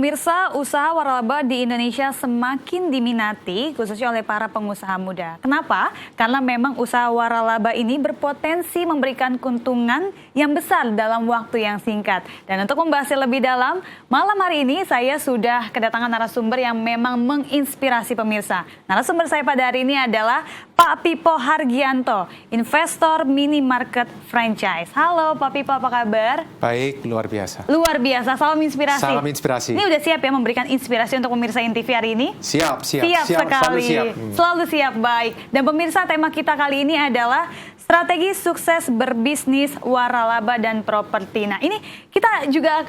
Pemirsa, usaha waralaba di Indonesia semakin diminati khususnya oleh para pengusaha muda. Kenapa? Karena memang usaha waralaba ini berpotensi memberikan keuntungan yang besar dalam waktu yang singkat. Dan untuk membahasnya lebih dalam, malam hari ini saya sudah kedatangan narasumber yang memang menginspirasi pemirsa. Narasumber saya pada hari ini adalah Pak Pipo Hargianto, investor minimarket franchise. Halo Pak Pipo, apa kabar? Baik, luar biasa. Luar biasa, salam inspirasi. Salam inspirasi. Ini udah siap ya memberikan inspirasi untuk pemirsa INTV hari ini? Siap Sekali. selalu siap. Selalu siap, baik. Dan pemirsa, tema kita kali ini adalah strategi sukses berbisnis waralaba dan properti. Nah, ini kita juga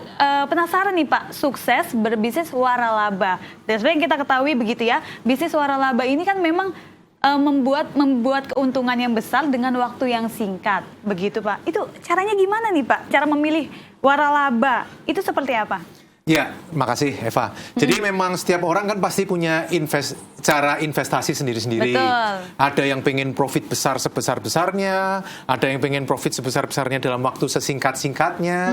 penasaran nih Pak, sukses berbisnis waralaba. Dan seperti yang kita ketahui begitu ya, bisnis waralaba ini kan memang membuat keuntungan yang besar dengan waktu yang singkat. Begitu Pak. Itu caranya gimana nih Pak? Cara memilih waralaba itu seperti apa? Ya, makasih Eva. Jadi memang setiap orang kan pasti punya cara investasi sendiri-sendiri. Betul. Ada yang pengen profit besar sebesar-besarnya, ada yang pengen profit sebesar-besarnya dalam waktu sesingkat-singkatnya.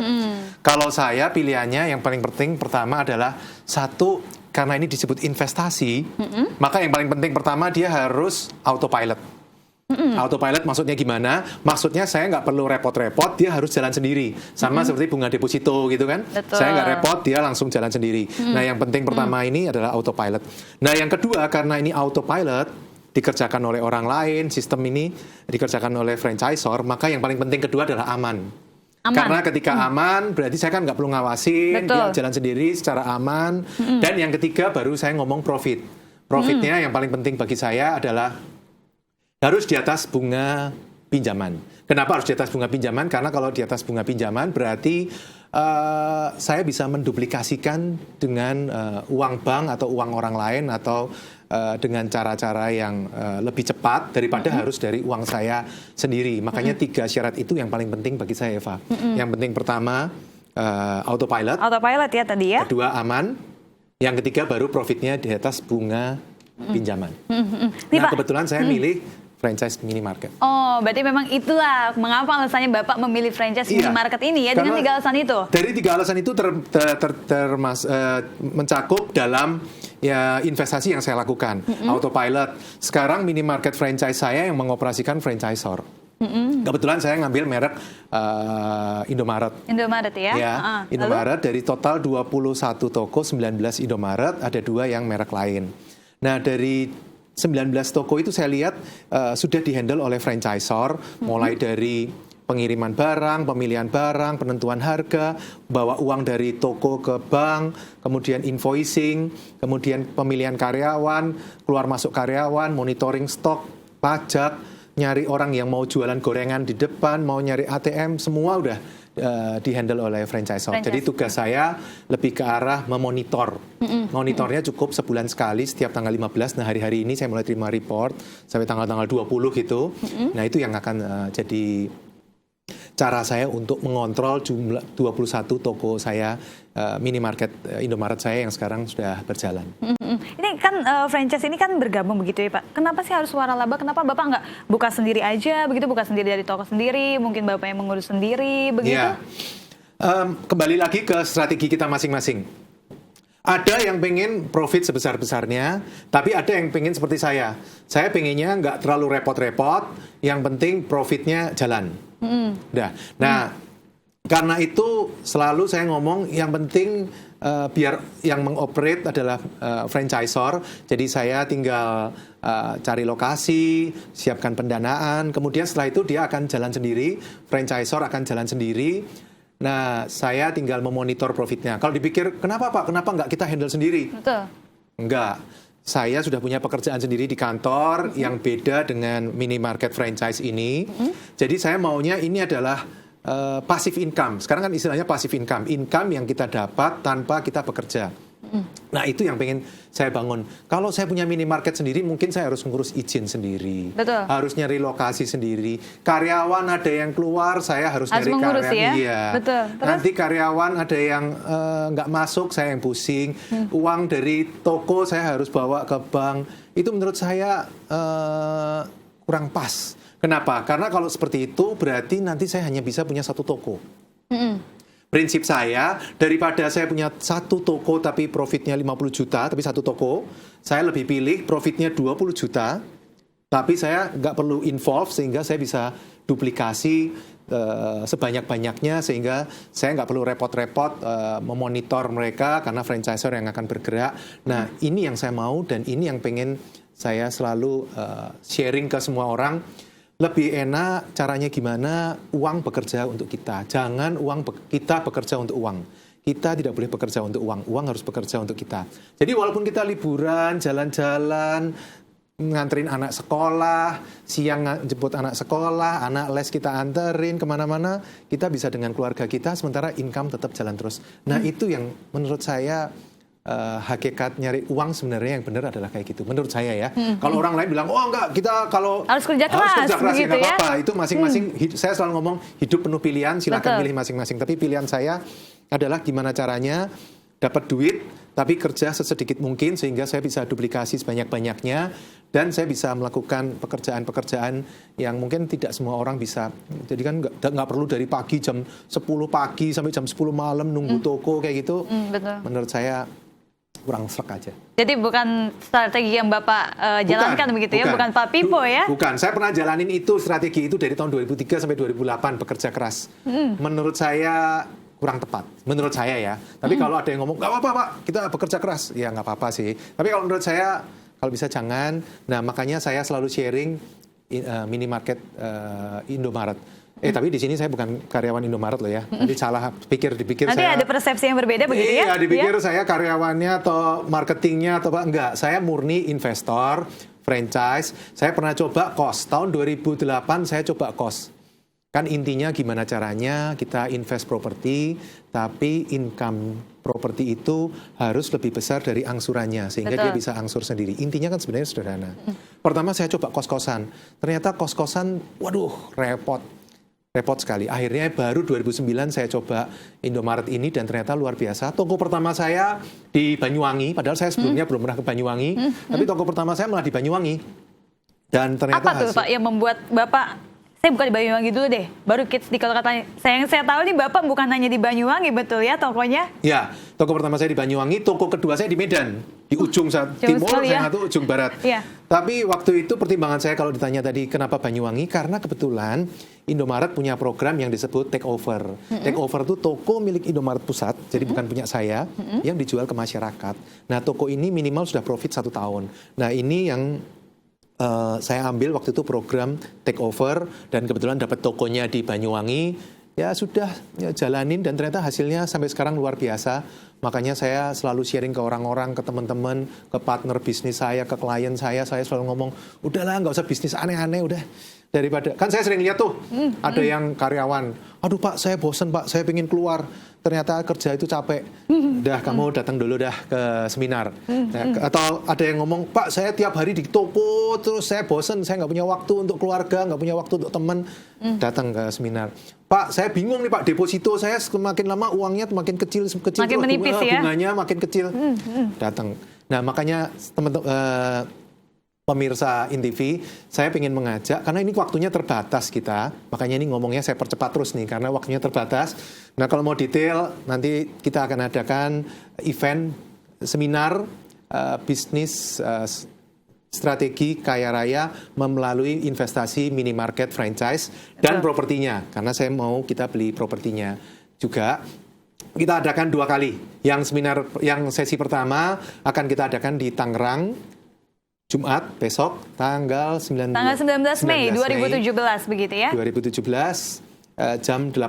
Kalau saya pilihannya yang paling penting pertama adalah satu, karena ini disebut investasi, maka yang paling penting pertama dia harus autopilot. Autopilot maksudnya gimana? Maksudnya saya nggak perlu repot-repot, dia harus jalan sendiri. Sama seperti bunga deposito gitu kan. Betul. Saya nggak repot, dia langsung jalan sendiri. Nah yang penting pertama ini adalah autopilot. Nah yang kedua, karena ini autopilot dikerjakan oleh orang lain, sistem ini dikerjakan oleh franchisor, maka yang paling penting kedua adalah aman. Karena ketika aman, berarti saya kan nggak perlu ngawasin, dia jalan sendiri secara aman. Dan yang ketiga baru saya ngomong profit. Profitnya yang paling penting bagi saya adalah harus di atas bunga pinjaman. Kenapa harus di atas bunga pinjaman? Karena kalau di atas bunga pinjaman berarti saya bisa menduplikasikan dengan uang bank atau uang orang lain atau dengan cara-cara yang lebih cepat daripada harus dari uang saya sendiri. Makanya 3 syarat itu yang paling penting bagi saya, Eva. Yang penting pertama autopilot. Autopilot ya tadi ya. Kedua aman. Yang ketiga baru profitnya di atas bunga pinjaman. Nah kebetulan saya milih franchise minimarket. Oh, berarti memang itulah mengapa alasannya Bapak memilih franchise minimarket ini ya, dengan 3 alasan itu. Dari 3 alasan itu mencakup dalam ya investasi yang saya lakukan. Autopilot. Sekarang minimarket franchise saya yang mengoperasikan franchisor. Kebetulan saya ngambil merek Indomaret. Indomaret ya? Ya, Indomaret. Dari total 21 toko, 19 Indomaret, ada 2 yang merek lain. Nah, dari 19 toko itu saya lihat sudah dihandle oleh franchisor, mulai dari pengiriman barang, pemilihan barang, penentuan harga, bawa uang dari toko ke bank, kemudian invoicing, kemudian pemilihan karyawan, keluar masuk karyawan, monitoring stok, pajak, nyari orang yang mau jualan gorengan di depan, mau nyari ATM, semua udah dihandle oleh franchisor. Jadi tugas saya lebih ke arah memonitor. Monitornya cukup sebulan sekali setiap tanggal 15. Nah hari-hari ini saya mulai terima report sampai tanggal-tanggal 20 gitu. Nah itu yang akan jadi cara saya untuk mengontrol jumlah 21 toko saya, minimarket Indomaret saya yang sekarang sudah berjalan. Ini kan franchise ini kan bergabung begitu ya Pak. Kenapa sih harus waralaba? Kenapa Bapak nggak buka sendiri aja begitu, buka sendiri dari toko sendiri, mungkin Bapak yang mengurus sendiri begitu? Ya. Kembali lagi ke strategi kita masing-masing. Ada yang pengen profit sebesar-besarnya, tapi ada yang pengen seperti saya. Saya pengennya nggak terlalu repot-repot, yang penting profitnya jalan. Nah, karena itu selalu saya ngomong yang penting biar yang mengoperate adalah franchisor. Jadi saya tinggal cari lokasi, siapkan pendanaan, kemudian setelah itu dia akan jalan sendiri, franchisor akan jalan sendiri. Nah, saya tinggal memonitor profitnya. Kalau dipikir, kenapa Pak? Kenapa nggak kita handle sendiri? Betul. Enggak. Saya sudah punya pekerjaan sendiri di kantor yang beda dengan minimarket franchise ini. Jadi saya maunya ini adalah passive income. Sekarang kan istilahnya passive income. Income yang kita dapat tanpa kita bekerja. Nah itu yang pengen saya bangun. Kalau saya punya minimarket sendiri, mungkin saya harus ngurus izin sendiri. Betul. Harus nyari lokasi sendiri. Karyawan ada yang keluar, saya harus nyari karyawan. Ya? Iya. Betul. Terus? Nanti karyawan ada yang nggak masuk, saya yang pusing. Uang dari toko saya harus bawa ke bank. Itu menurut saya kurang pas. Kenapa? Karena kalau seperti itu berarti nanti saya hanya bisa punya 1 toko. prinsip saya, daripada saya punya satu toko tapi profitnya 50 juta, tapi satu toko, saya lebih pilih profitnya 20 juta, tapi saya nggak perlu involve sehingga saya bisa duplikasi sebanyak-banyaknya, sehingga saya nggak perlu repot-repot memonitor mereka karena franchisor yang akan bergerak. Nah, ini yang saya mau dan ini yang pengen saya selalu sharing ke semua orang. Lebih enak caranya gimana uang bekerja untuk kita. Jangan kita bekerja untuk uang. Kita tidak boleh bekerja untuk uang. Uang harus bekerja untuk kita. Jadi walaupun kita liburan, jalan-jalan, nganterin anak sekolah, siang jemput anak sekolah, anak les kita anterin kemana-mana, kita bisa dengan keluarga kita, sementara income tetap jalan terus. Nah itu yang menurut saya hakikat nyari uang sebenarnya yang benar adalah kayak gitu. Menurut saya ya. Kalau orang lain bilang, oh enggak, kita kalau harus kerja keras ya begitu nggak ya. apa-apa. Itu masing-masing, saya selalu ngomong hidup penuh pilihan, silakan Betul. pilih masing-masing. Tapi pilihan saya adalah gimana caranya dapat duit, tapi kerja sesedikit mungkin sehingga saya bisa duplikasi sebanyak-banyaknya dan saya bisa melakukan pekerjaan-pekerjaan yang mungkin tidak semua orang bisa. Jadi kan nggak perlu dari pagi jam 10 pagi sampai jam 10 malam nunggu toko kayak gitu. Betul. Menurut saya kurang srek aja. Jadi bukan strategi yang Bapak jalankan begitu ya, bukan Pak Pipo ya? Bukan, saya pernah jalanin itu, strategi itu dari tahun 2003 sampai 2008, bekerja keras. Menurut saya kurang tepat, menurut saya ya. Tapi kalau ada yang ngomong, nggak apa-apa Pak, kita bekerja keras. Ya nggak apa-apa sih. Tapi kalau menurut saya, kalau bisa jangan. Nah makanya saya selalu sharing minimarket Indomaret. Tapi di sini saya bukan karyawan Indomaret loh ya. Nanti salah dipikir Nanti saya. ada persepsi yang berbeda begitu ya? Iya, dipikir saya karyawannya atau marketingnya atau apa. Enggak, saya murni investor, franchise. Saya pernah coba kos. Tahun 2008 saya coba kos. Kan intinya gimana caranya kita invest properti, tapi income properti itu harus lebih besar dari angsurannya. Sehingga Betul. dia bisa angsur sendiri. Intinya kan sebenarnya sederhana. Pertama saya coba kos-kosan. Ternyata kos-kosan, waduh repot sekali. Akhirnya baru 2009 saya coba Indomaret ini dan ternyata luar biasa. Toko pertama saya di Banyuwangi, padahal saya sebelumnya belum pernah ke Banyuwangi, tapi toko pertama saya malah di Banyuwangi. Dan ternyata Apa tuh Pak yang membuat Bapak, saya buka di Banyuwangi dulu deh, baru kids di kalau katanya, saya tahu nih Bapak bukan hanya di Banyuwangi, betul ya tokonya? Ya, toko pertama saya di Banyuwangi, toko kedua saya di Medan, di ujung timur, ya. satu ujung barat. Ya. Tapi waktu itu pertimbangan saya kalau ditanya tadi kenapa Banyuwangi, karena kebetulan Indomaret punya program yang disebut take over. Take over itu toko milik Indomaret Pusat, jadi bukan punya saya, yang dijual ke masyarakat. Nah, toko ini minimal sudah profit 1 tahun. Nah, ini yang saya ambil waktu itu program take over dan kebetulan dapat tokonya di Banyuwangi. Ya sudah jalanin dan ternyata hasilnya sampai sekarang luar biasa. Makanya saya selalu sharing ke orang-orang, ke teman-teman, ke partner bisnis saya, ke klien saya selalu ngomong, udahlah nggak usah bisnis aneh-aneh, udah. Daripada, kan saya sering lihat tuh, ada yang karyawan, aduh Pak saya bosen Pak, saya pengen keluar. Ternyata kerja itu capek. Udah kamu datang dulu dah ke seminar. Atau ada yang ngomong, Pak saya tiap hari di toko, terus saya bosen, saya nggak punya waktu untuk keluarga, nggak punya waktu untuk teman. Datang ke seminar. Pak saya bingung nih Pak, deposito saya semakin lama uangnya makin kecil. Makin menipis ya? Bunganya makin kecil. Datang. Nah makanya teman-teman pemirsa INTV, saya ingin mengajak, karena ini waktunya terbatas kita, makanya ini ngomongnya saya percepat terus nih, karena waktunya terbatas. Nah kalau mau detail, nanti kita akan adakan event, seminar, bisnis, strategi kaya raya melalui investasi minimarket franchise dan propertinya, karena saya mau kita beli propertinya juga. Kita adakan 2 kali, yang sesi pertama akan kita adakan di Tangerang, Jumat besok tanggal 19 Mei 2017 begitu ya? 2017 jam 18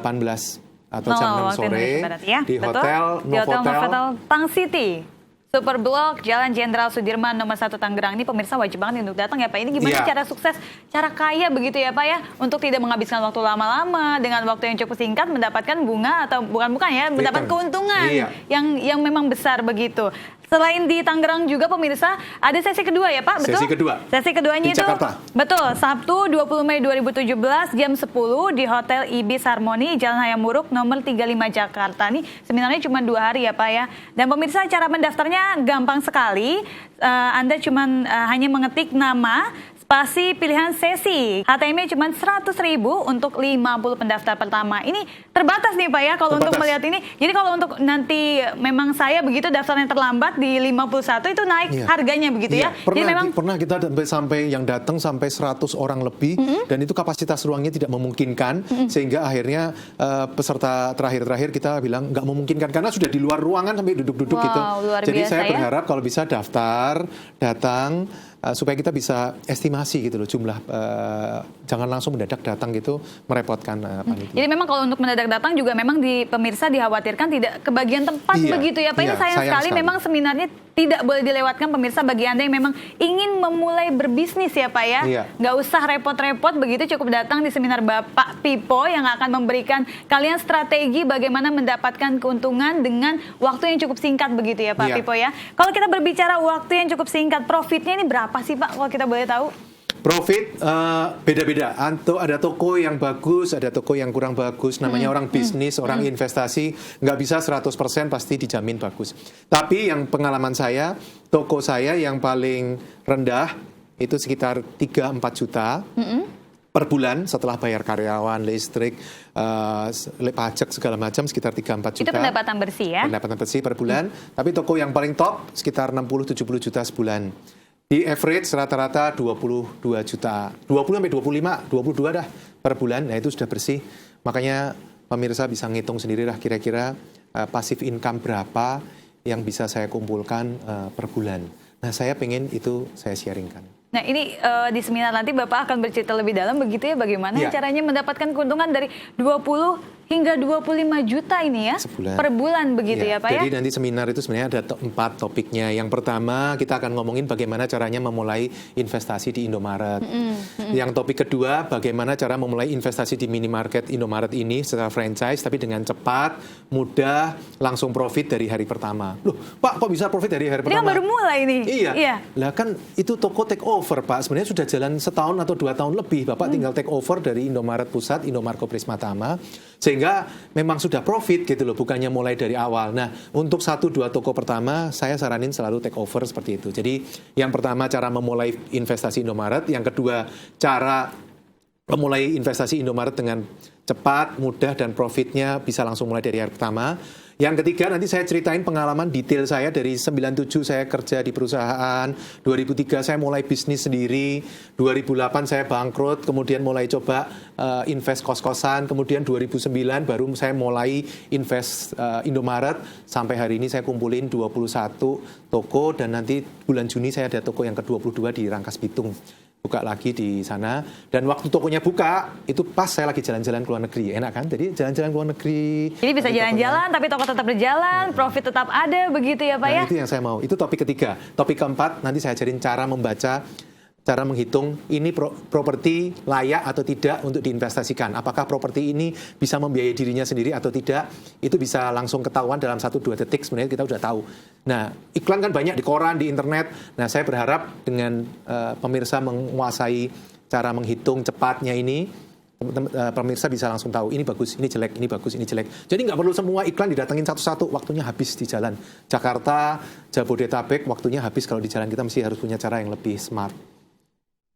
atau jam 6 sore ya? di Betul? Hotel Novotel Tang City. Super Blok, Jalan Jenderal Sudirman nomor 1 Tangerang. Ini pemirsa wajib banget untuk datang ya Pak. Ini gimana cara sukses, cara kaya begitu ya Pak ya, untuk tidak menghabiskan waktu lama-lama dengan waktu yang cukup singkat mendapatkan bunga atau bukan ya, mendapat keuntungan yang memang besar begitu. Selain di Tangerang juga pemirsa, ada sesi kedua ya Pak, betul? Sesi kedua. Sesi keduanya di itu Jakarta. Betul, Sabtu 20 Mei 2017 jam 10 di Hotel Ibis Harmoni Jalan Hayam Muruk nomor 35 Jakarta. Nih seminarnya cuma 2 hari ya Pak ya. Dan pemirsa cara mendaftarnya gampang sekali. Anda cuma hanya mengetik nama Spasi pilihan sesi. HTM cuma 100.000 untuk 50 pendaftar pertama. Ini terbatas nih Pak ya kalau untuk melihat ini. Jadi kalau untuk nanti memang saya begitu daftarnya terlambat di 51 itu naik harganya begitu ya. Pernah, Jadi memang pernah kita sampai yang datang sampai 100 orang lebih dan itu kapasitas ruangnya tidak memungkinkan sehingga akhirnya peserta terakhir kita bilang nggak memungkinkan karena sudah di luar ruangan sampai duduk-duduk gitu. Jadi saya berharap kalau bisa daftar, datang supaya kita bisa estimasi gitu loh jumlah, jangan langsung mendadak datang gitu merepotkan panitia. Jadi memang kalau untuk mendadak datang juga memang di pemirsa dikhawatirkan tidak kebagian tempat begitu ya Pak. Ini sayang sekali memang seminarnya tidak boleh dilewatkan pemirsa bagi Anda yang memang ingin memulai berbisnis ya Pak ya. Nggak usah repot-repot begitu, cukup datang di seminar Bapak Pipo yang akan memberikan kalian strategi bagaimana mendapatkan keuntungan dengan waktu yang cukup singkat begitu ya Pak Pipo ya. Kalau kita berbicara waktu yang cukup singkat, profitnya ini berapa sih Pak kalau kita boleh tahu? Profit beda-beda. Ada toko yang bagus, ada toko yang kurang bagus. Namanya orang bisnis, orang investasi, nggak bisa 100% pasti dijamin bagus. Tapi yang pengalaman saya, toko saya yang paling rendah itu sekitar 3-4 juta per bulan setelah bayar karyawan, listrik, pajak segala macam sekitar 3-4 juta. Itu pendapatan bersih ya? Pendapatan bersih per bulan. Tapi toko yang paling top sekitar 60-70 juta sebulan. Di average rata-rata 22 juta, 20 sampai 25, 22 dah per bulan. Nah itu sudah bersih. Makanya pemirsa bisa ngitung sendiri lah kira-kira passive income berapa yang bisa saya kumpulkan per bulan. Nah saya pengen itu saya sharingkan. Nah ini di seminar nanti Bapak akan bercerita lebih dalam begitu ya bagaimana caranya mendapatkan keuntungan dari 20 hingga 25 juta ini ya sebulan. Per bulan begitu ya Pak ya. Jadi nanti seminar itu sebenarnya ada 4 topiknya. Yang pertama kita akan ngomongin bagaimana caranya memulai investasi di Indomaret. Yang topik kedua bagaimana cara memulai investasi di minimarket Indomaret ini secara franchise tapi dengan cepat, mudah, langsung profit dari hari pertama. Loh Pak kok bisa profit dari hari pertama? Ini kan baru mulai nih. Iya. Lah kan itu toko take over Pak. Sebenarnya sudah jalan setahun atau 2 tahun lebih. Bapak tinggal take over dari Indomaret Pusat, Indomarko Prisma Tama. Sehingga memang sudah profit gitu loh, bukannya mulai dari awal. Nah, untuk 1-2 toko pertama, saya saranin selalu take over seperti itu. Jadi, yang pertama cara memulai investasi Indomaret, yang kedua cara memulai investasi Indomaret dengan cepat, mudah, dan profitnya bisa langsung mulai dari hari pertama. Yang ketiga nanti saya ceritain pengalaman detail saya dari 97 saya kerja di perusahaan, 2003 saya mulai bisnis sendiri, 2008 saya bangkrut, kemudian mulai coba invest kos-kosan, kemudian 2009 baru saya mulai invest Indomaret, sampai hari ini saya kumpulin 21 toko dan nanti bulan Juni saya ada toko yang ke-22 di Rangkas Bitung. Buka lagi di sana dan waktu tokonya buka itu pas saya lagi jalan-jalan ke luar negeri, enak kan? Jadi jalan-jalan ke luar negeri. Jadi bisa jalan-jalan tapi toko tetap berjalan, profit tetap ada begitu ya Pak ya? Itu yang saya mau. Itu topik ketiga. Topik keempat nanti saya ajarin cara membaca, cara menghitung ini properti layak atau tidak untuk diinvestasikan. Apakah properti ini bisa membiayai dirinya sendiri atau tidak? Itu bisa langsung ketahuan dalam 1-2 detik sebenarnya kita udah tahu. Nah, iklan kan banyak di koran, di internet. Nah, saya berharap dengan pemirsa menguasai cara menghitung cepatnya ini, pemirsa bisa langsung tahu ini bagus, ini jelek, ini bagus, ini jelek. Jadi nggak perlu semua iklan didatengin satu-satu, waktunya habis di jalan. Jakarta, Jabodetabek, waktunya habis kalau di jalan kita mesti harus punya cara yang lebih smart.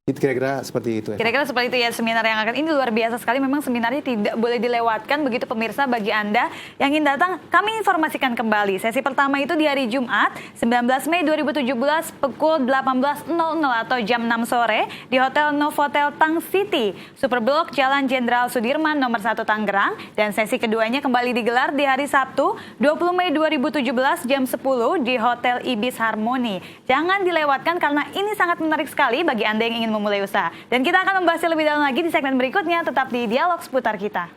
Itu kira-kira seperti itu ya. Kira-kira seperti itu ya seminar yang akan ini luar biasa sekali. Memang seminarnya tidak boleh dilewatkan begitu pemirsa. Bagi Anda yang ingin datang, kami informasikan kembali. Sesi pertama itu di hari Jumat 19 Mei 2017 pukul 18.00 atau jam 6 sore di Hotel Novotel Tang City, Superblok Jalan Jenderal Sudirman nomor 1 Tangerang. Dan sesi keduanya kembali digelar di hari Sabtu 20 Mei 2017 jam 10 di Hotel Ibis Harmony. Jangan dilewatkan karena ini sangat menarik sekali bagi Anda yang ingin memulai usaha. Dan kita akan membahasnya lebih dalam lagi di segmen berikutnya, tetap di Dialog Seputar Kita.